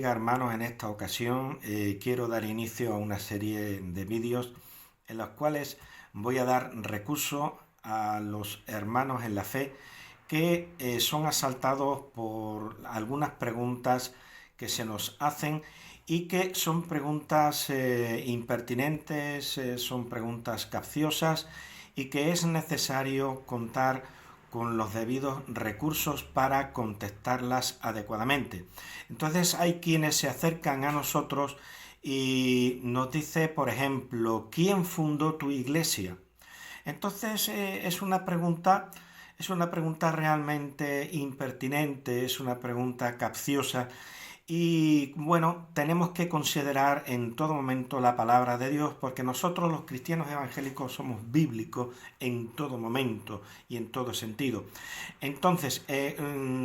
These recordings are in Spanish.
bendiga, hermanos. En esta ocasión quiero dar inicio a una serie de vídeos en los cuales voy a dar recurso a los hermanos en la fe que son asaltados por algunas preguntas que se nos hacen y que son preguntas impertinentes, son preguntas capciosas y que es necesario contar con los debidos recursos para contestarlas adecuadamente. Entonces hay quienes se acercan a nosotros y nos dice, por ejemplo, ¿quién fundó tu iglesia? Entonces es una pregunta realmente impertinente, es una pregunta capciosa y bueno, tenemos que considerar en todo momento la palabra de Dios, porque nosotros los cristianos evangélicos somos bíblicos en todo momento y en todo sentido. Entonces,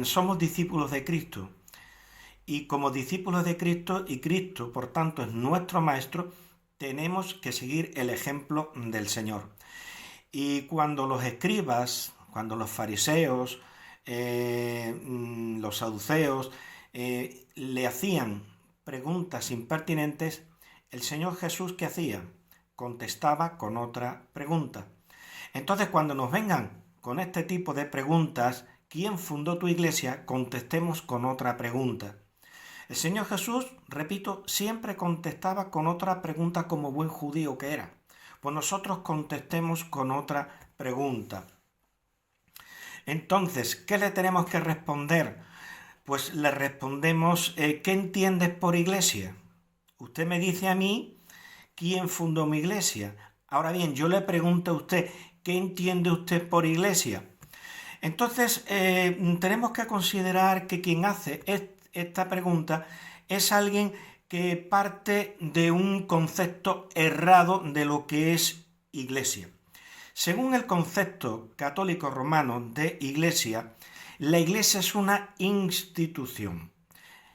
somos discípulos de Cristo, y como discípulos de Cristo, y Cristo por tanto es nuestro Maestro, tenemos que seguir el ejemplo del Señor. Y cuando los escribas, cuando los fariseos, los saduceos, le hacían preguntas impertinentes, el Señor Jesús, ¿qué hacía? Contestaba con otra pregunta. Entonces, cuando nos vengan con este tipo de preguntas, ¿quién fundó tu iglesia?, contestemos con otra pregunta. El Señor Jesús, repito, siempre contestaba con otra pregunta como buen judío que era. Pues nosotros contestemos con otra pregunta. Entonces, ¿qué le tenemos que responder? Pues le respondemos, ¿qué entiendes por iglesia? Usted me dice a mí, ¿quién fundó mi iglesia? Ahora bien, yo le pregunto a usted, ¿qué entiende usted por iglesia? Entonces, tenemos que considerar que quien hace esta pregunta es alguien que parte de un concepto errado de lo que es iglesia. Según el concepto católico romano de iglesia, la iglesia es una institución.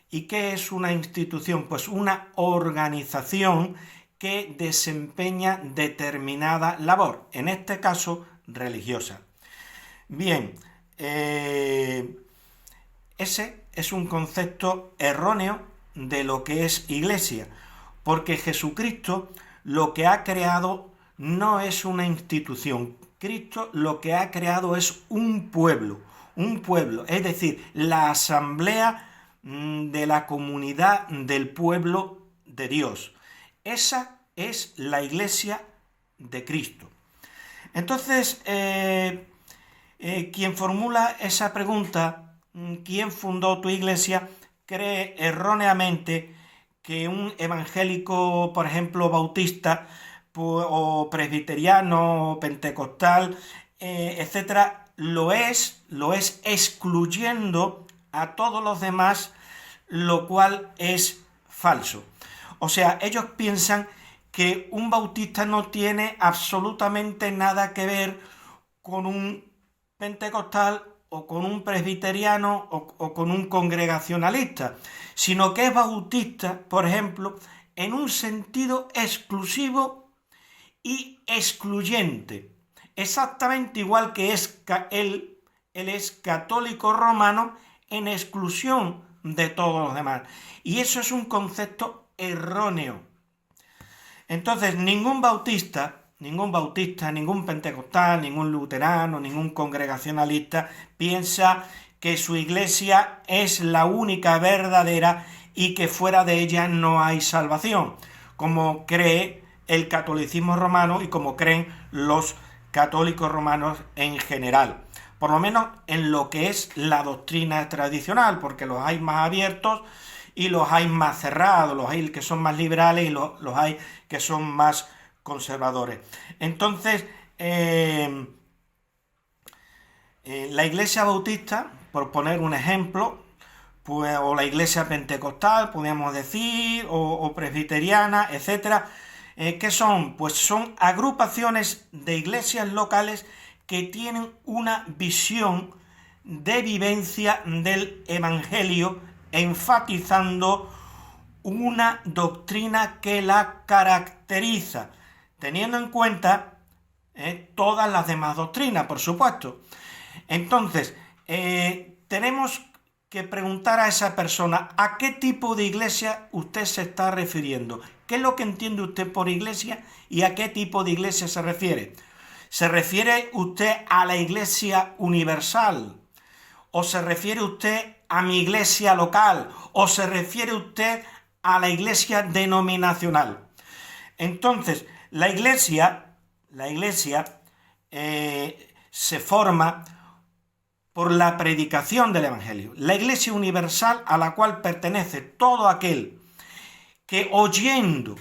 ¿Y qué es una institución? Pues una organización que desempeña determinada labor, en este caso religiosa. Bien, ese es un concepto erróneo de lo que es iglesia, porque Jesucristo lo que ha creado no es una institución. Cristo lo que ha creado es un pueblo, es decir, la asamblea de la comunidad del pueblo de Dios. Esa es la iglesia de Cristo. Entonces, quien formula esa pregunta, ¿quién fundó tu iglesia?, cree erróneamente que un evangélico, por ejemplo, bautista, o presbiteriano, o pentecostal, etcétera, lo es excluyendo a todos los demás, lo cual es falso. O sea, ellos piensan que un bautista no tiene absolutamente nada que ver con un pentecostal o con un presbiteriano o con un congregacionalista, sino que es bautista, por ejemplo, en un sentido exclusivo y excluyente, exactamente igual que él es católico romano en exclusión de todos los demás. Y eso es un concepto erróneo. Entonces, ningún bautista, ningún pentecostal, ningún luterano, ningún congregacionalista piensa que su iglesia es la única verdadera y que fuera de ella no hay salvación, como cree el catolicismo romano y como creen los católicos romanos en general, por lo menos en lo que es la doctrina tradicional, porque los hay más abiertos y los hay más cerrados, los hay que son más liberales y los hay que son más conservadores. Entonces, la iglesia bautista, por poner un ejemplo, pues, o la iglesia pentecostal, podríamos decir, o presbiteriana, etcétera, ¿qué son? Pues son agrupaciones de iglesias locales que tienen una visión de vivencia del evangelio, enfatizando una doctrina que la caracteriza, teniendo en cuenta todas las demás doctrinas, por supuesto. Entonces, tenemos que preguntara a esa persona a qué tipo de iglesia usted se está refiriendo. ¿Qué es lo que entiende usted por iglesia y a qué tipo de iglesia se refiere? ¿Se refiere usted a la iglesia universal? ¿O se refiere usted a mi iglesia local? ¿O se refiere usted a la iglesia denominacional? Entonces, la iglesia se forma por la predicación del Evangelio. La iglesia universal, a la cual pertenece todo aquel que, oyendo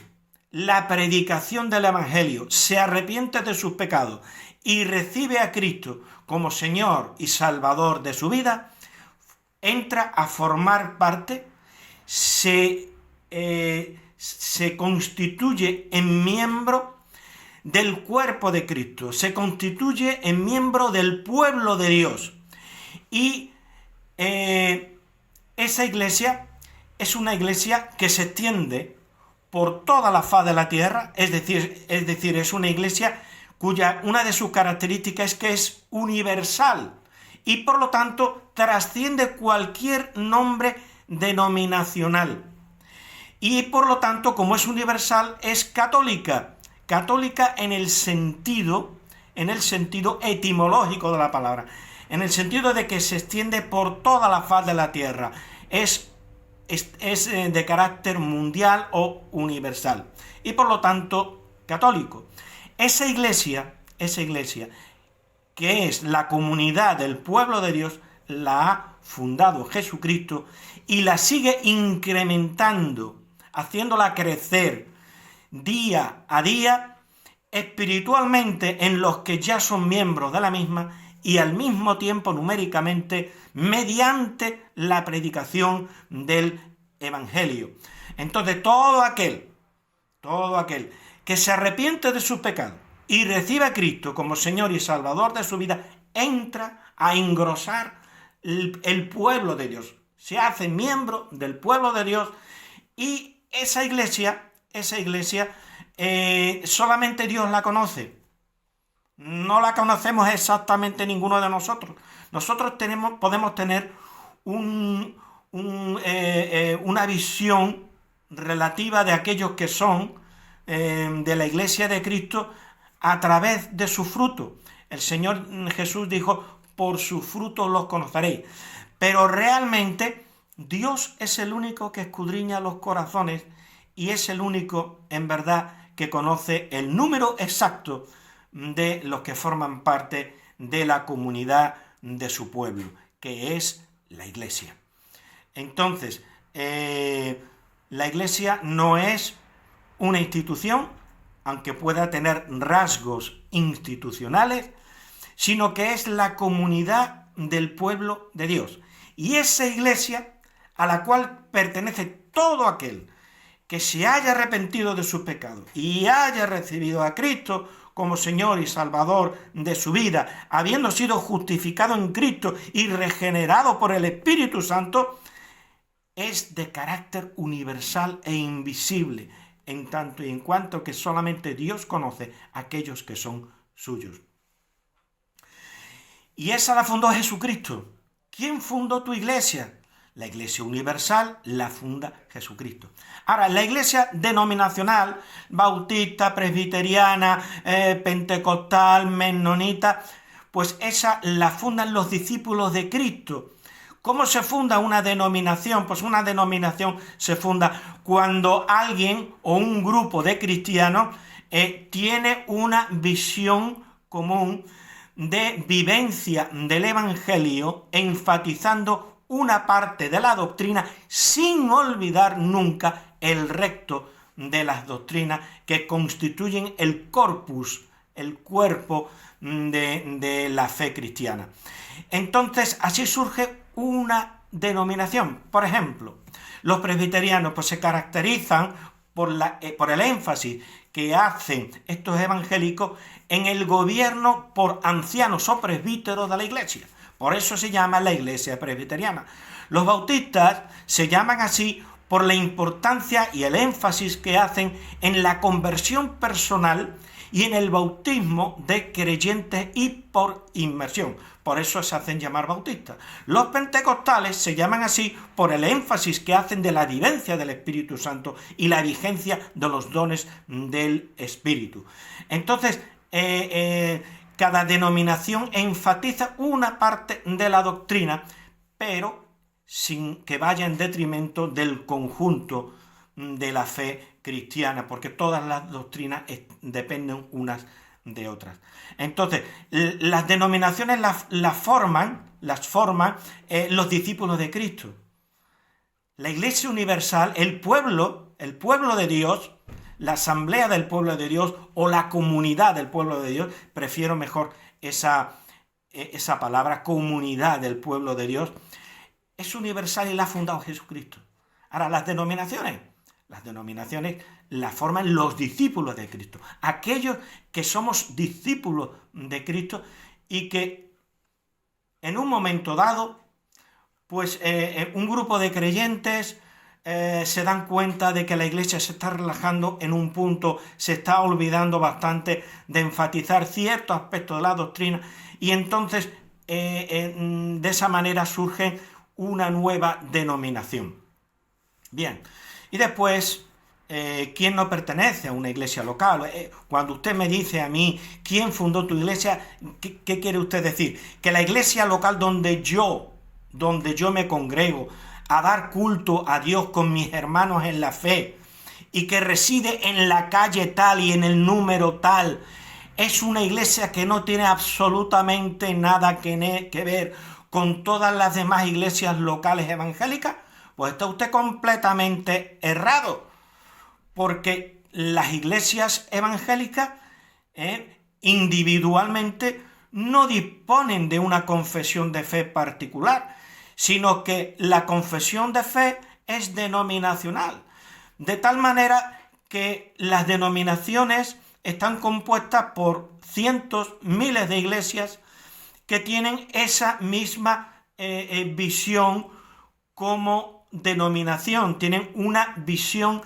la predicación del Evangelio, se arrepiente de sus pecados y recibe a Cristo como Señor y Salvador de su vida, entra a formar parte, se constituye en miembro del cuerpo de Cristo, se constituye en miembro del pueblo de Dios. Y esa iglesia es una iglesia que se extiende por toda la faz de la tierra, es decir, es una iglesia cuya una de sus características es que es universal y por lo tanto trasciende cualquier nombre denominacional. Y por lo tanto, como es universal, es católica. Católica en el sentido etimológico de la palabra, en el sentido de que se extiende por toda la faz de la tierra. Es de carácter mundial o universal. Y por lo tanto, católico. Esa iglesia, que es la comunidad del pueblo de Dios, la ha fundado Jesucristo y la sigue incrementando, haciéndola crecer día a día espiritualmente en los que ya son miembros de la misma y al mismo tiempo numéricamente mediante la predicación del Evangelio. Entonces todo aquel que se arrepiente de sus pecados y recibe a Cristo como Señor y Salvador de su vida, entra a engrosar el pueblo de Dios, se hace miembro del pueblo de Dios y esa iglesia solamente Dios la conoce. No la conocemos exactamente ninguno de nosotros. Nosotros podemos tener una visión relativa de aquellos que son de la iglesia de Cristo a través de su fruto. El Señor Jesús dijo, por sus frutos los conoceréis. Pero realmente Dios es el único que escudriña los corazones y es el único, en verdad, que conoce el número exacto de los que forman parte de la comunidad de su pueblo, que es la iglesia. Entonces, la iglesia no es una institución, aunque pueda tener rasgos institucionales, sino que es la comunidad del pueblo de Dios. Y esa iglesia a la cual pertenece todo aquel que se haya arrepentido de sus pecados y haya recibido a Cristo como Señor y Salvador de su vida, habiendo sido justificado en Cristo y regenerado por el Espíritu Santo, es de carácter universal e invisible, en tanto y en cuanto que solamente Dios conoce a aquellos que son suyos. Y esa la fundó Jesucristo. ¿Quién fundó tu iglesia? La iglesia universal la funda Jesucristo. Ahora, la iglesia denominacional, bautista, presbiteriana, pentecostal, mennonita, pues esa la fundan los discípulos de Cristo. ¿Cómo se funda una denominación? Pues una denominación se funda cuando alguien o un grupo de cristianos tiene una visión común de vivencia del Evangelio, enfatizando una parte de la doctrina sin olvidar nunca el resto de las doctrinas que constituyen el corpus, el cuerpo de la fe cristiana. Entonces, así surge una denominación. Por ejemplo, los presbiterianos pues, se caracterizan por el énfasis que hacen estos evangélicos en el gobierno por ancianos o presbíteros de la iglesia. Por eso se llama la iglesia presbiteriana. Los bautistas se llaman así por la importancia y el énfasis que hacen en la conversión personal y en el bautismo de creyentes y por inmersión. Por eso se hacen llamar bautistas. Los pentecostales se llaman así por el énfasis que hacen de la vivencia del Espíritu Santo y la vigencia de los dones del Espíritu. Entonces, cada denominación enfatiza una parte de la doctrina, pero sin que vaya en detrimento del conjunto de la fe cristiana, porque todas las doctrinas dependen unas de otras. Entonces, las denominaciones las forman los discípulos de Cristo. La Iglesia Universal, el pueblo de Dios, la asamblea del pueblo de Dios o la comunidad del pueblo de Dios, prefiero mejor esa palabra, comunidad del pueblo de Dios, es universal y la ha fundado Jesucristo. Ahora, las denominaciones las forman los discípulos de Cristo, aquellos que somos discípulos de Cristo y que en un momento dado, pues un grupo de creyentes se dan cuenta de que la Iglesia se está relajando en un punto, se está olvidando bastante de enfatizar ciertos aspectos de la doctrina, y entonces de esa manera surge una nueva denominación. Bien, y después, ¿quién no pertenece a una iglesia local? Cuando usted me dice a mí, ¿quién fundó tu iglesia? ¿Qué quiere usted decir? Que la iglesia local donde yo me congrego a dar culto a Dios con mis hermanos en la fe y que reside en la calle tal y en el número tal, es una iglesia que no tiene absolutamente nada que ver con todas las demás iglesias locales evangélicas, pues está usted completamente errado, porque las iglesias evangélicas individualmente no disponen de una confesión de fe particular, sino que la confesión de fe es denominacional, de tal manera que las denominaciones están compuestas por cientos, miles de iglesias que tienen esa misma visión como denominación, tienen una visión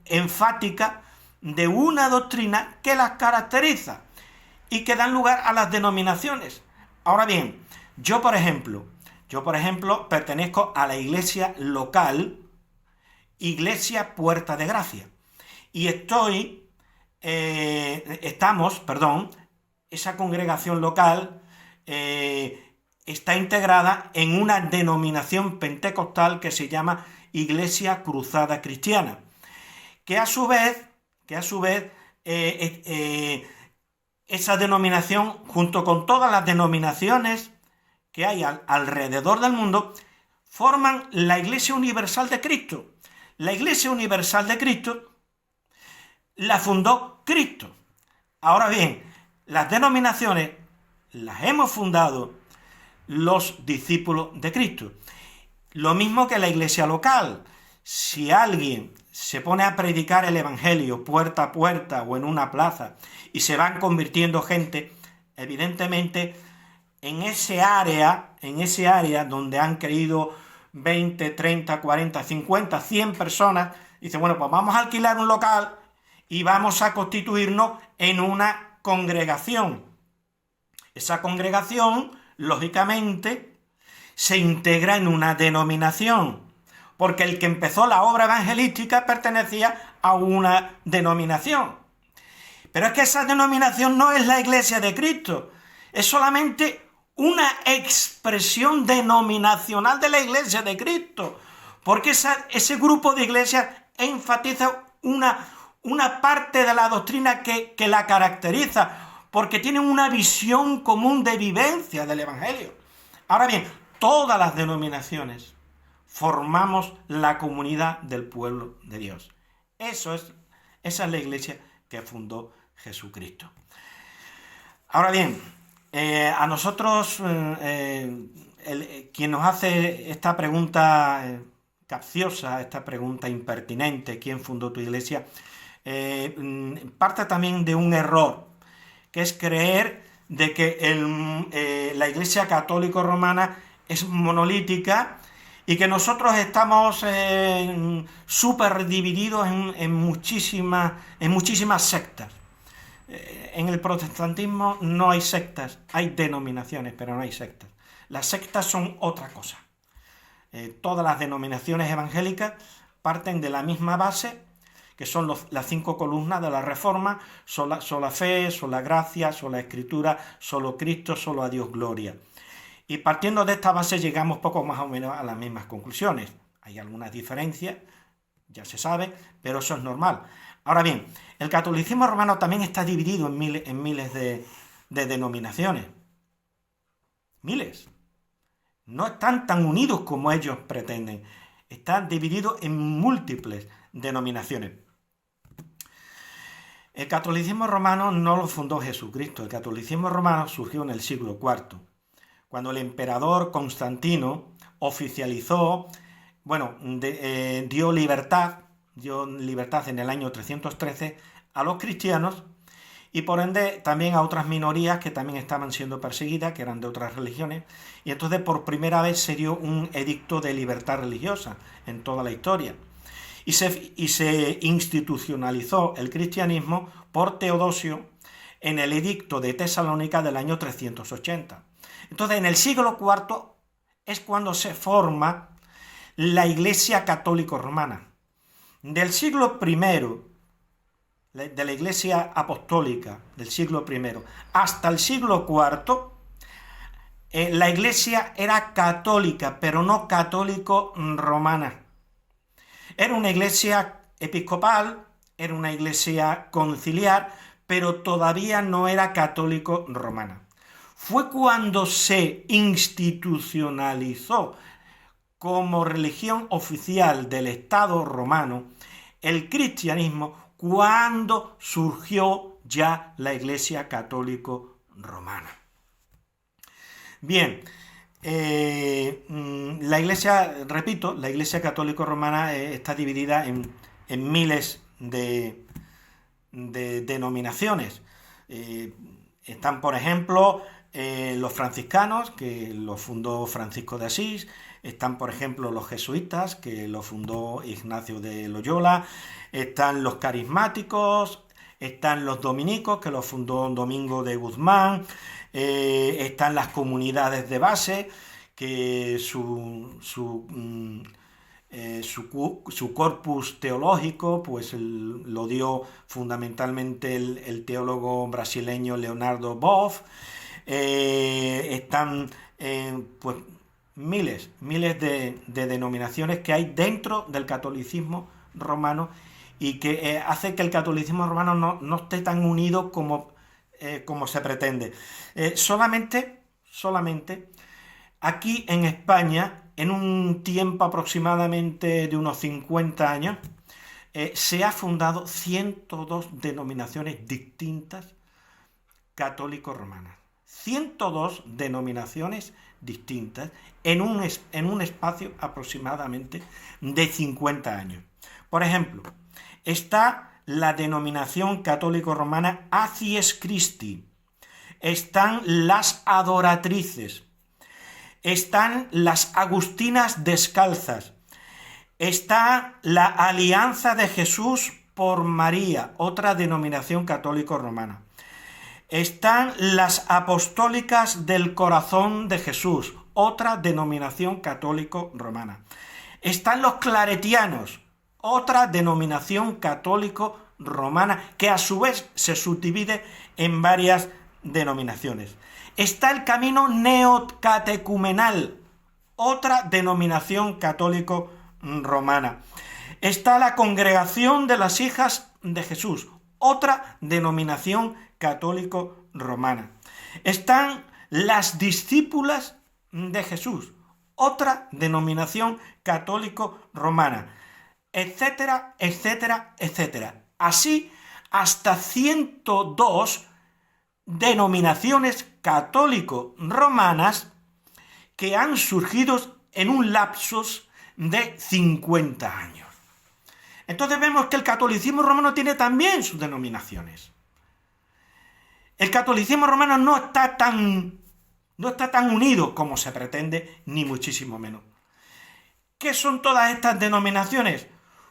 enfática de una doctrina que las caracteriza y que dan lugar a las denominaciones. Ahora bien, yo por ejemplo, pertenezco a la iglesia local, Iglesia Puerta de Gracia, y esa congregación local está integrada en una denominación pentecostal que se llama Iglesia Cruzada Cristiana, que a su vez esa denominación, junto con todas las denominaciones que hay alrededor del mundo, forman la Iglesia Universal de Cristo. La Iglesia Universal de Cristo la fundó Cristo. Ahora bien, las denominaciones las hemos fundado los discípulos de Cristo. Lo mismo que la iglesia local. Si alguien se pone a predicar el evangelio puerta a puerta o en una plaza y se van convirtiendo gente, evidentemente en ese área donde han creído 20, 30, 40, 50, 100 personas, dice, bueno, pues vamos a alquilar un local y vamos a constituirnos en una congregación. Esa congregación, lógicamente, se integra en una denominación, porque el que empezó la obra evangelística pertenecía a una denominación. Pero es que esa denominación no es la Iglesia de Cristo, es solamente una expresión denominacional de la Iglesia de Cristo, porque ese grupo de iglesias enfatiza una parte de la doctrina que la caracteriza, porque tienen una visión común de vivencia del Evangelio. Ahora bien, todas las denominaciones formamos la comunidad del pueblo de Dios. Esa es la iglesia que fundó Jesucristo. Ahora bien, a nosotros, quien nos hace esta pregunta capciosa, esta pregunta impertinente, ¿quién fundó tu iglesia?, parte también de un error, que es creer de que la Iglesia Católica Romana es monolítica y que nosotros estamos súper divididos en muchísimas sectas. En el protestantismo no hay sectas, hay denominaciones, pero no hay sectas. Las sectas son otra cosa. Todas las denominaciones evangélicas parten de la misma base, que son las 5 columnas de la Reforma: sola fe, sola gracia, sola Escritura, solo Cristo, solo a Dios gloria. Y partiendo de esta base llegamos poco más o menos a las mismas conclusiones. Hay algunas diferencias, ya se sabe, pero eso es normal. Ahora bien, el catolicismo romano también está dividido en miles de denominaciones. Miles. No están tan unidos como ellos pretenden. Están divididos en múltiples denominaciones. El catolicismo romano no lo fundó Jesucristo. El catolicismo romano surgió en el siglo IV, cuando el emperador Constantino oficializó, dio libertad en el año 313 a los cristianos, y por ende también a otras minorías que también estaban siendo perseguidas, que eran de otras religiones, y entonces por primera vez se dio un edicto de libertad religiosa en toda la historia. Y se institucionalizó el cristianismo por Teodosio en el edicto de Tesalónica del año 380. Entonces, en el siglo IV es cuando se forma la Iglesia Católica Romana. Del siglo I, de la Iglesia Apostólica del siglo I, hasta el siglo IV, la Iglesia era católica, pero no católico-romana. Era una iglesia episcopal, era una iglesia conciliar, pero todavía no era católico-romana. Fue cuando se institucionalizó como religión oficial del Estado romano el cristianismo, cuando surgió ya la Iglesia católico-romana. Bien, la Iglesia católico-romana está dividida en miles de denominaciones. Están, por ejemplo, los franciscanos, que lo fundó Francisco de Asís. Están, por ejemplo, los jesuitas, que lo fundó Ignacio de Loyola. Están los carismáticos. Están los dominicos, que lo fundó Domingo de Guzmán. Están las comunidades de base, que su corpus teológico pues lo dio fundamentalmente el teólogo brasileño Leonardo Boff. Están pues miles de denominaciones que hay dentro del catolicismo romano, y que hace que el catolicismo romano no esté tan unido como se pretende. Solamente aquí en España, en un tiempo aproximadamente de unos 50 años, se ha fundado 102 denominaciones distintas católico-romanas. 102 denominaciones distintas en un espacio aproximadamente de 50 años. Por ejemplo, está la denominación católico-romana Acies Christi, están las adoratrices, están las agustinas descalzas, está la Alianza de Jesús por María, otra denominación católico-romana. Están las apostólicas del corazón de Jesús, otra denominación católico-romana. Están los claretianos, otra denominación católico-romana, que a su vez se subdivide en varias denominaciones. Está el camino neocatecumenal, otra denominación católico-romana. Está la congregación de las hijas de Jesús, otra denominación católico-romana. Están las discípulas de Jesús, otra denominación católico-romana, etcétera, etcétera, etcétera. Así hasta 102 denominaciones católico-romanas que han surgido en un lapsus de 50 años. Entonces vemos que el catolicismo romano tiene también sus denominaciones. El catolicismo romano no está tan unido como se pretende, ni muchísimo menos. ¿Qué son todas estas denominaciones?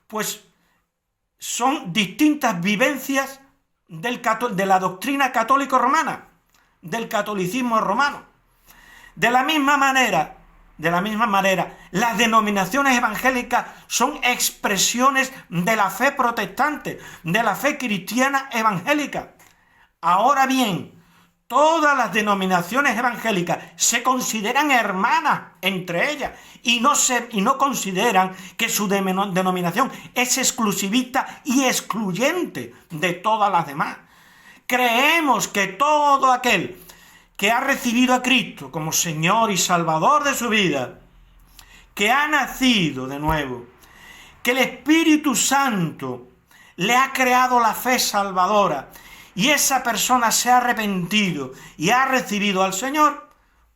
Pues son distintas vivencias de la doctrina católico-romana, del catolicismo romano. De la misma manera, las denominaciones evangélicas son expresiones de la fe protestante, de la fe cristiana evangélica. Ahora bien, todas las denominaciones evangélicas se consideran hermanas entre ellas y no consideran que su denominación es exclusivista y excluyente de todas las demás. Creemos que todo aquel que ha recibido a Cristo como Señor y Salvador de su vida, que ha nacido de nuevo, que el Espíritu Santo le ha creado la fe salvadora y esa persona se ha arrepentido y ha recibido al Señor,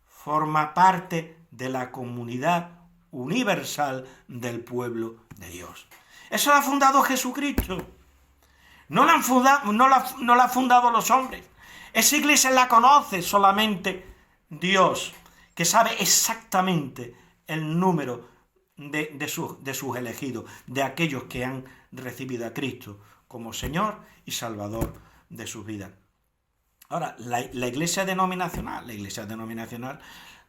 forma parte de la comunidad universal del pueblo de Dios. Eso lo ha fundado Jesucristo. No la ha fundado los hombres. Esa iglesia la conoce solamente Dios, que sabe exactamente el número de sus elegidos, de aquellos que han recibido a Cristo como Señor y Salvador de sus vidas. Ahora, la iglesia denominacional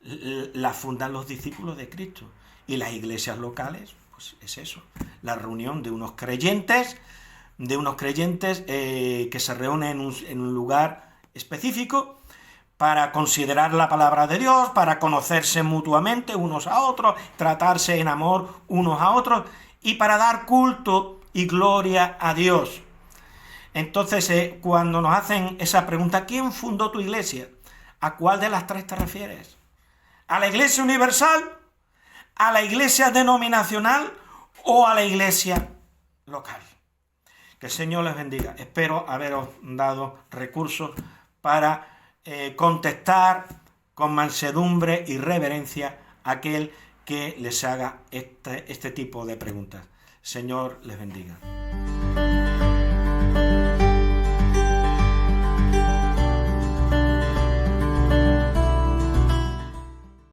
la fundan los discípulos de Cristo, y las iglesias locales, pues es eso, la reunión de unos creyentes que se reúnen en un lugar específico para considerar la palabra de Dios, para conocerse mutuamente unos a otros, tratarse en amor unos a otros y para dar culto y gloria a Dios. Entonces, cuando nos hacen esa pregunta, ¿quién fundó tu iglesia? ¿A cuál de las tres te refieres? ¿A la iglesia universal? ¿A la iglesia denominacional? ¿O a la iglesia local? Que el Señor les bendiga. Espero haberos dado recursos para contestar con mansedumbre y reverencia a aquel que les haga este tipo de preguntas. Señor les bendiga.